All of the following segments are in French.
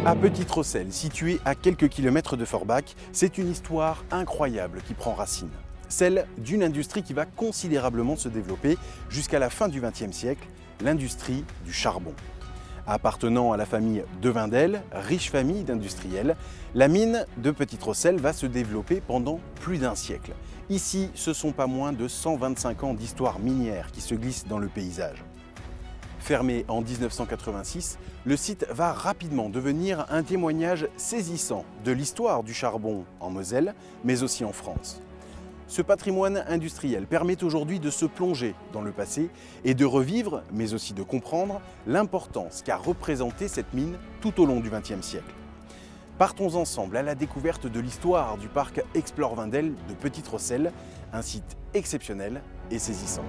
À Petite-Rosselle, située à quelques kilomètres de Forbach, c'est une histoire incroyable qui prend racine. Celle d'une industrie qui va considérablement se développer jusqu'à la fin du XXe siècle, l'industrie du charbon. Appartenant à la famille de Wendel, riche famille d'industriels, la mine de Petite-Rosselle va se développer pendant plus d'un siècle. Ici, ce sont pas moins de 125 ans d'histoire minière qui se glissent dans le paysage. Fermé en 1986, le site va rapidement devenir un témoignage saisissant de l'histoire du charbon en Moselle, mais aussi en France. Ce patrimoine industriel permet aujourd'hui de se plonger dans le passé et de revivre, mais aussi de comprendre, l'importance qu'a représentée cette mine tout au long du XXe siècle. Partons ensemble à la découverte de l'histoire du parc Explore Wendel de Petite-Rosselle, un site exceptionnel et saisissant.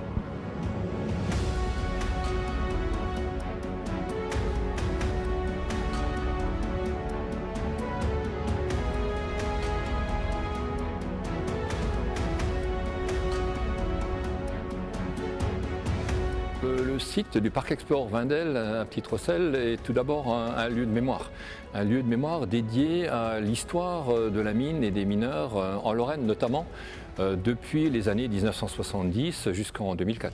Le site du parc Explore Wendel à Petite-Rosselle est tout d'abord un lieu de mémoire. Un lieu de mémoire dédié à l'histoire de la mine et des mineurs en Lorraine notamment, depuis les années 1970 jusqu'en 2004.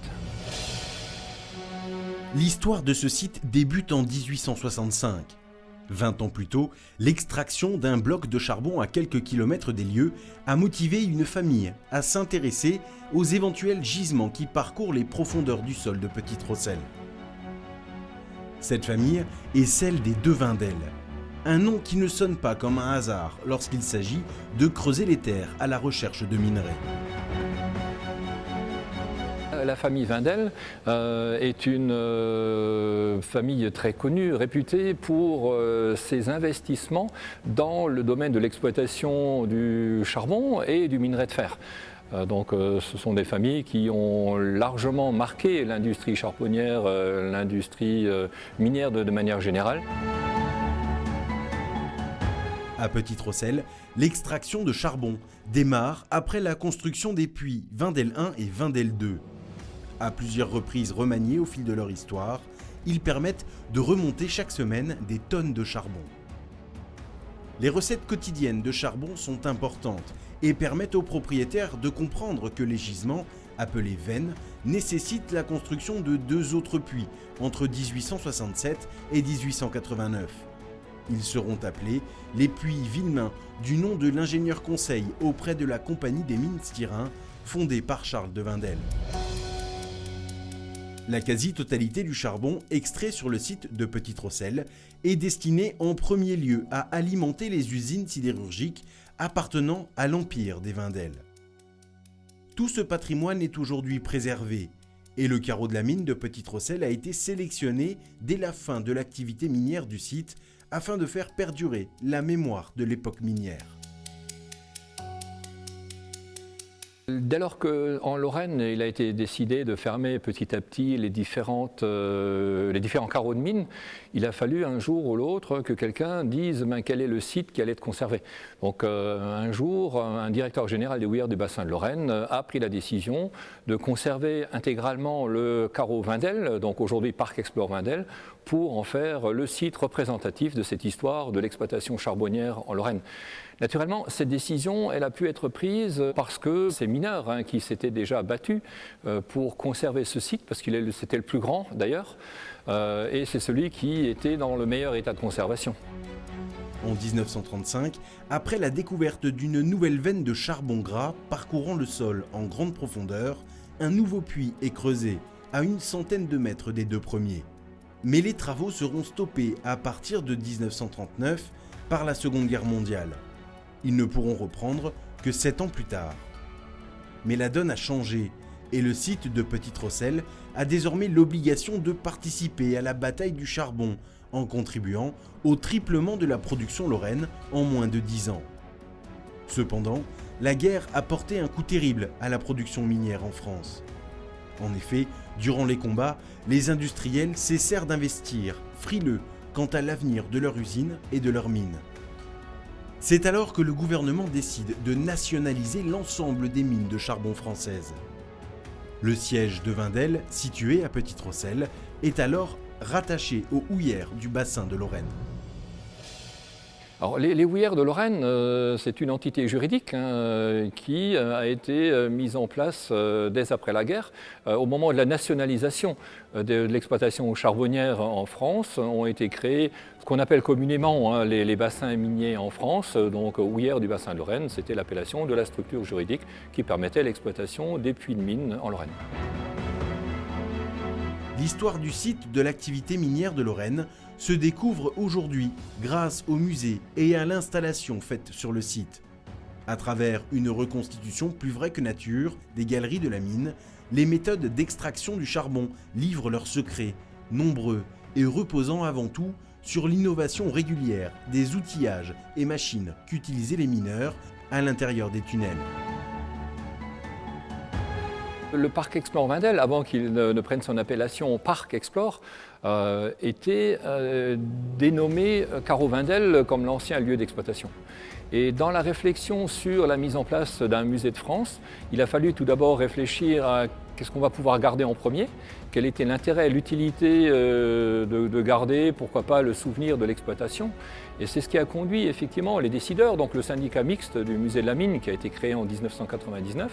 L'histoire de ce site débute en 1865. 20 ans plus tôt, l'extraction d'un bloc de charbon à quelques kilomètres des lieux a motivé une famille à s'intéresser aux éventuels gisements qui parcourent les profondeurs du sol de Petite-Rosselle. Cette famille est celle des de Wendel, un nom qui ne sonne pas comme un hasard lorsqu'il s'agit de creuser les terres à la recherche de minerais. La famille Wendel est une famille très connue, réputée pour ses investissements dans le domaine de l'exploitation du charbon et du minerai de fer. Donc ce sont des familles qui ont largement marqué l'industrie charbonnière, l'industrie minière de manière générale. À Petite-Rosselle, l'extraction de charbon démarre après la construction des puits Wendel 1 et Wendel 2. À plusieurs reprises remaniés au fil de leur histoire, ils permettent de remonter chaque semaine des tonnes de charbon. Les recettes quotidiennes de charbon sont importantes et permettent aux propriétaires de comprendre que les gisements, appelés veines, nécessitent la construction de 2 autres puits entre 1867 et 1889. Ils seront appelés les puits Villemain, du nom de l'ingénieur conseil auprès de la Compagnie des mines Styrin, fondée par Charles de Wendel. La quasi-totalité du charbon extrait sur le site de Petite-Rosselle est destinée en premier lieu à alimenter les usines sidérurgiques appartenant à l'empire des Wendel. Tout ce patrimoine est aujourd'hui préservé et le carreau de la mine de Petite-Rosselle a été sélectionné dès la fin de l'activité minière du site afin de faire perdurer la mémoire de l'époque minière. Dès lors qu'en Lorraine, il a été décidé de fermer petit à petit les différents carreaux de mine, il a fallu un jour ou l'autre que quelqu'un dise quel est le site qui allait être conservé. Donc un jour, un directeur général des houillères du bassin de Lorraine a pris la décision de conserver intégralement le carreau Wendel, donc aujourd'hui Parc Explore Wendel, pour en faire le site représentatif de cette histoire de l'exploitation charbonnière en Lorraine. Naturellement, cette décision, elle a pu être prise parce que ces mineurs qui s'étaient déjà battus pour conserver ce site, parce que c'était le plus grand d'ailleurs, et c'est celui qui était dans le meilleur état de conservation. En 1935, après la découverte d'une nouvelle veine de charbon gras parcourant le sol en grande profondeur, un nouveau puits est creusé à une centaine de mètres des 2 premiers. Mais les travaux seront stoppés à partir de 1939 par la Seconde Guerre mondiale. Ils ne pourront reprendre que 7 ans plus tard. Mais la donne a changé et le site de Petite-Rosselle a désormais l'obligation de participer à la bataille du charbon en contribuant au triplement de la production lorraine en moins de 10 ans. Cependant, la guerre a porté un coup terrible à la production minière en France. En effet, durant les combats, les industriels cessèrent d'investir, frileux quant à l'avenir de leur usine et de leurs mines. C'est alors que le gouvernement décide de nationaliser l'ensemble des mines de charbon françaises. Le siège de Wendel, situé à Petite-Rosselle, est alors rattaché aux houillères du bassin de Lorraine. Alors, les houillères de Lorraine, c'est une entité juridique qui a été mise en place dès après la guerre. Au moment de la nationalisation de l'exploitation charbonnière en France, ont été créés ce qu'on appelle communément les bassins miniers en France. Donc, houillères du bassin de Lorraine, c'était l'appellation de la structure juridique qui permettait l'exploitation des puits de mines en Lorraine. L'histoire du site de l'activité minière de Lorraine se découvre aujourd'hui grâce au musée et à l'installation faite sur le site. À travers une reconstitution plus vraie que nature des galeries de la mine, les méthodes d'extraction du charbon livrent leurs secrets, nombreux et reposant avant tout sur l'innovation régulière des outillages et machines qu'utilisaient les mineurs à l'intérieur des tunnels. Le parc Explore Wendel, avant qu'il ne prenne son appellation Parc Explore, était dénommé Carreau Wendel comme l'ancien lieu d'exploitation. Et dans la réflexion sur la mise en place d'un musée de France, il a fallu tout d'abord réfléchir à qu'est-ce qu'on va pouvoir garder en premier, quel était l'intérêt, l'utilité de garder, pourquoi pas le souvenir de l'exploitation. Et c'est ce qui a conduit effectivement les décideurs, donc le syndicat mixte du musée de la mine qui a été créé en 1999,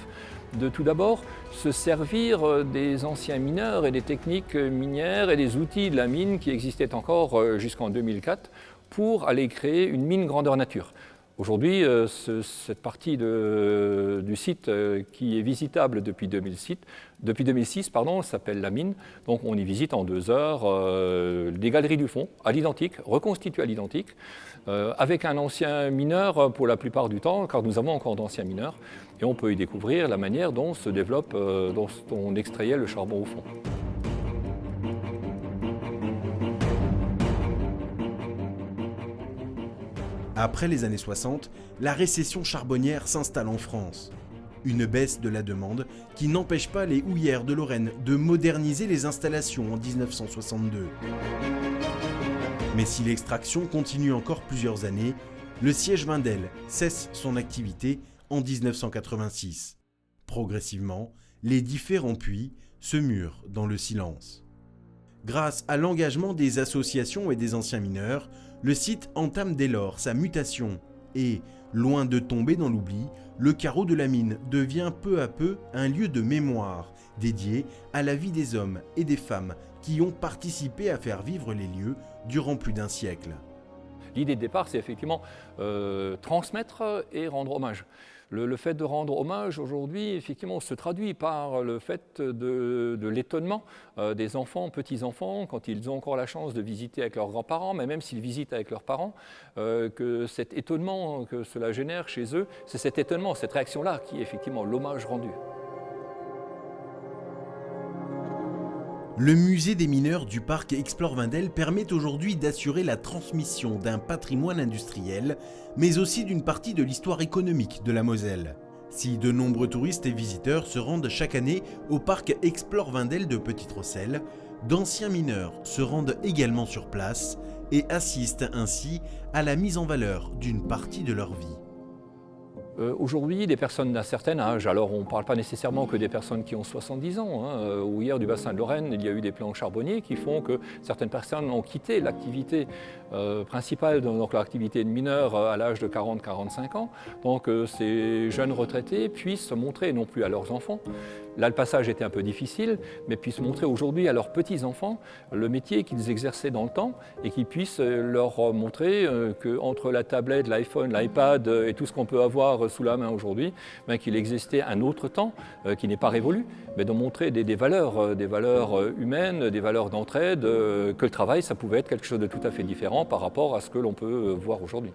de tout d'abord se servir des anciens mineurs et des techniques minières et des outils de la mine qui existaient encore jusqu'en 2004 pour aller créer une mine grandeur nature. Aujourd'hui, cette partie du site qui est visitable depuis 2006 s'appelle la mine. Donc on y visite en 2 heures des galeries du fond, à l'identique, reconstituées à l'identique, avec un ancien mineur pour la plupart du temps, car nous avons encore d'anciens mineurs, et on peut y découvrir la manière dont se développe, dont on extrayait le charbon au fond. Après les années 60, la récession charbonnière s'installe en France. Une baisse de la demande qui n'empêche pas les houillères de Lorraine de moderniser les installations en 1962. Mais si l'extraction continue encore plusieurs années, le siège Wendel cesse son activité en 1986. Progressivement, les différents puits se murent dans le silence. Grâce à l'engagement des associations et des anciens mineurs, le site entame dès lors sa mutation et, loin de tomber dans l'oubli, le carreau de la mine devient peu à peu un lieu de mémoire dédié à la vie des hommes et des femmes qui ont participé à faire vivre les lieux durant plus d'un siècle. L'idée de départ, c'est effectivement transmettre et rendre hommage. Le fait de rendre hommage aujourd'hui, effectivement, se traduit par le fait de l'étonnement des enfants, petits-enfants, quand ils ont encore la chance de visiter avec leurs grands-parents, mais même s'ils visitent avec leurs parents, que cet étonnement que cela génère chez eux, c'est cet étonnement, cette réaction-là qui est effectivement l'hommage rendu. Le musée des mineurs du parc Explore Wendel permet aujourd'hui d'assurer la transmission d'un patrimoine industriel, mais aussi d'une partie de l'histoire économique de la Moselle. Si de nombreux touristes et visiteurs se rendent chaque année au parc Explore Wendel de Petite-Rosselle, d'anciens mineurs se rendent également sur place et assistent ainsi à la mise en valeur d'une partie de leur vie. Aujourd'hui, des personnes d'un certain âge, alors on ne parle pas nécessairement que des personnes qui ont 70 ans, Aux houillères du bassin de Lorraine, il y a eu des plans charbonniers qui font que certaines personnes ont quitté l'activité principale, donc l'activité de mineur à l'âge de 40-45 ans. Donc ces jeunes retraités puissent se montrer non plus à leurs enfants. Là, le passage était un peu difficile, mais puissent montrer aujourd'hui à leurs petits-enfants le métier qu'ils exerçaient dans le temps et qu'ils puissent leur montrer qu'entre la tablette, l'iPhone, l'iPad et tout ce qu'on peut avoir sous la main aujourd'hui, qu'il existait un autre temps qui n'est pas révolu, mais de montrer des valeurs humaines, des valeurs d'entraide, que le travail, ça pouvait être quelque chose de tout à fait différent par rapport à ce que l'on peut voir aujourd'hui.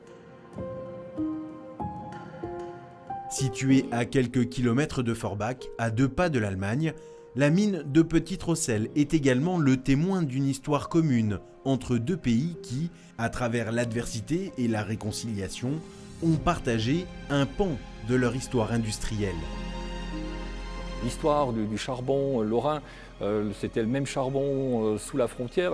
Située à quelques kilomètres de Forbach, à 2 pas de l'Allemagne, la mine de Petite-Rosselle est également le témoin d'une histoire commune entre 2 pays qui, à travers l'adversité et la réconciliation, ont partagé un pan de leur histoire industrielle. l'histoire du charbon lorrain. C'était le même charbon sous la frontière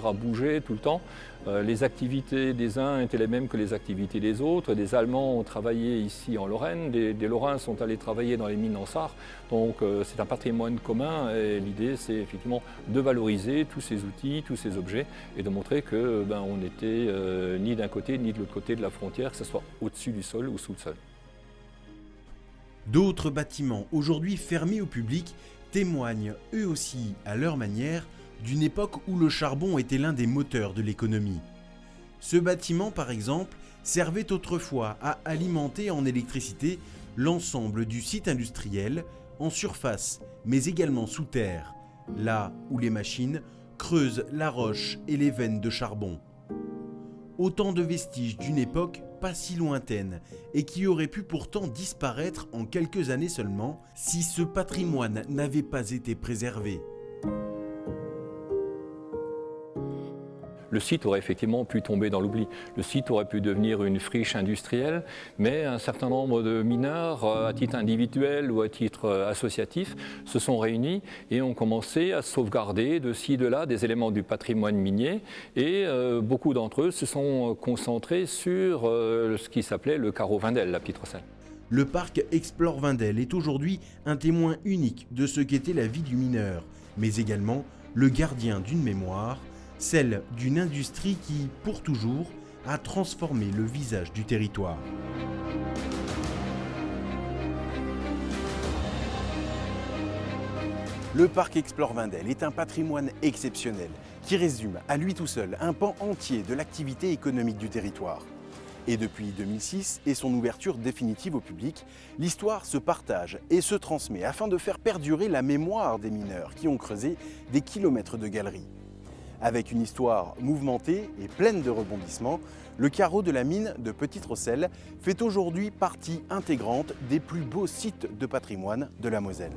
a bougé tout le temps. Les activités des uns étaient les mêmes que les activités des autres. Des Allemands ont travaillé ici en Lorraine, des Lorrains sont allés travailler dans les mines en Sarre. Donc c'est un patrimoine commun et l'idée c'est effectivement de valoriser tous ces outils, tous ces objets et de montrer que on n'était ni d'un côté ni de l'autre côté de la frontière, que ce soit au-dessus du sol ou sous le sol. D'autres bâtiments aujourd'hui fermés au public témoignent eux aussi, à leur manière, d'une époque où le charbon était l'un des moteurs de l'économie. Ce bâtiment, par exemple, servait autrefois à alimenter en électricité l'ensemble du site industriel, en surface, mais également sous terre, là où les machines creusent la roche et les veines de charbon. Autant de vestiges d'une époque pas si lointaine et qui aurait pu pourtant disparaître en quelques années seulement si ce patrimoine n'avait pas été préservé. Le site aurait effectivement pu tomber dans l'oubli. Le site aurait pu devenir une friche industrielle, mais un certain nombre de mineurs, à titre individuel ou à titre associatif, se sont réunis et ont commencé à sauvegarder de ci, de là des éléments du patrimoine minier. Et beaucoup d'entre eux se sont concentrés sur ce qui s'appelait le carreau Wendel, la petite Rosselle. Le parc Explore Wendel est aujourd'hui un témoin unique de ce qu'était la vie du mineur, mais également le gardien d'une mémoire, celle d'une industrie qui, pour toujours, a transformé le visage du territoire. Le parc Explore Wendel est un patrimoine exceptionnel qui résume à lui tout seul un pan entier de l'activité économique du territoire. Et depuis 2006 et son ouverture définitive au public, l'histoire se partage et se transmet afin de faire perdurer la mémoire des mineurs qui ont creusé des kilomètres de galeries. Avec une histoire mouvementée et pleine de rebondissements, le carreau de la mine de Petite Rosselle fait aujourd'hui partie intégrante des plus beaux sites de patrimoine de la Moselle.